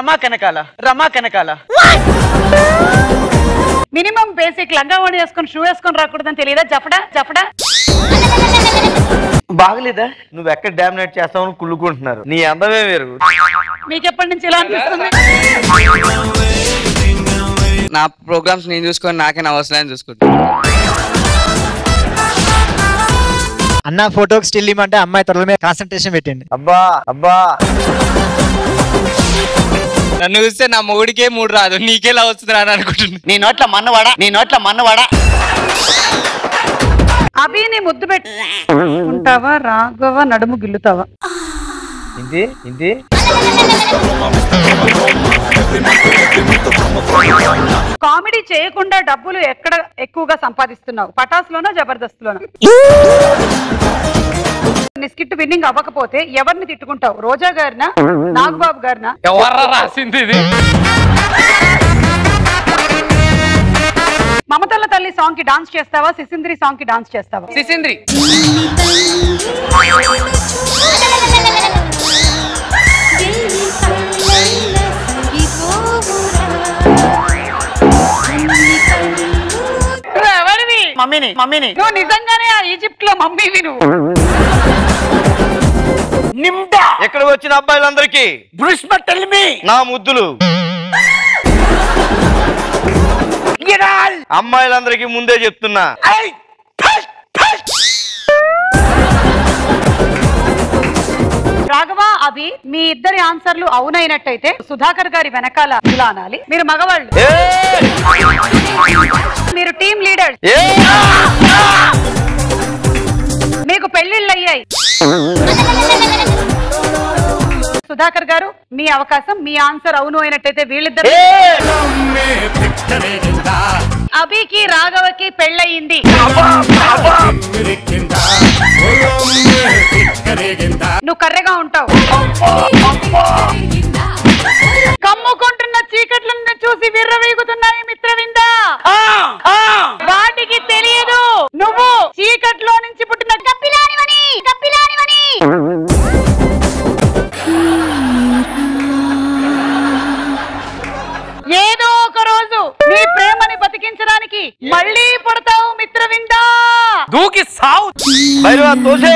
రమా Kanakala minimum basic లంగా ఓడి వేసుకొని shoe వేసుకొని రాకూడదని తెలియదా? జపడా బాగలేదా? నువ్వు ఎక్కడ డామినేట్ చేస్తావని కుళ్ళుకుంటున్నారు. నీ అందమే వేరు. మీకు ఎప్పటి నుంచి ఇలా అనిపిస్తుంది? నా ప్రోగ్రామ్స్ నేను చూసుకొని నాకే నవసరాన్ని చూసుకుంటా. అన్న ఫోటోకి స్టిల్ ఇమ్మంటే అమ్మాయి త్వరలో మీద కాన్సన్ట్రేషన్ పెట్టింది. అబ్బా నన్ను చూస్తే నా మొగుడికే మూడు రాదు, నీకేలా వస్తుంది అని అనుకుంటున్నా. నీ నోట్ల మన్నవాడా అభిని ముద్దు పెట్టుకుంటావా? రాఘవ నడుము గిల్లుతావా? ఇంది కామెడీ చేయకుండా డబ్బులు ఎక్కడ ఎక్కువగా సంపాదిస్తున్నావు? పటాస్లోనా జబర్దస్త్లోనా? స్కిట్ విన్నింగ్ అవ్వకపోతే ఎవరిని తిట్టుకుంటావు? రోజా గారినా, నాగబాబు గారినా? ఎవర్రా రాసింది ఇది? మమతల తల్లి సాంగ్ కి డాన్స్ చేస్తావా? సిసింద్రి సాంగ్ కి డాన్స్ చేస్తావా? సిసింద్రి. మమ్మీని నువ్వు నిజంగానే ఆ ఈజిప్ట్ లో మమ్మీవి నువ్వు. నిమ్డా ఎక్కడ వచ్చిన అబ్బాయిలందరికీ నా ముద్దులు. అమ్మాయిలందరికీ ముందే చెప్తున్నా. రాఘవ, అభి, మీ ఇద్దరి ఆన్సర్లు అవునైనట్టయితే సుధాకర్ గారి వెనకాల ఇలా అనాలి, మీరు మగవాళ్ళు, మీరు టీమ్ లీడర్, మీకు పెళ్లిళ్ళు అయ్యాయి. సుధాకర్ గారు, మీ అవకాశం. మీ ఆన్సర్ అవును అయినట్టయితే వీళ్ళిద్దరు, అభికి రాఘవకి పెళ్ళయింది. నువ్వు కర్రెగా ఉంటావు. కమ్ముకుంటున్న చీకట్లను చూసి విర్రవీగుతున్నాయి మిత్రవిందా. వాటికి తెలియదు నువ్వు చీకట్లో నుంచి పుట్టిన కప్పిలానివని. ఏదో ఒక రోజు నీ ప్రేమని బతికించడానికి మళ్ళీ పుడతావు మిత్రవిందా. దూకి సావు. భైరవా తోసే.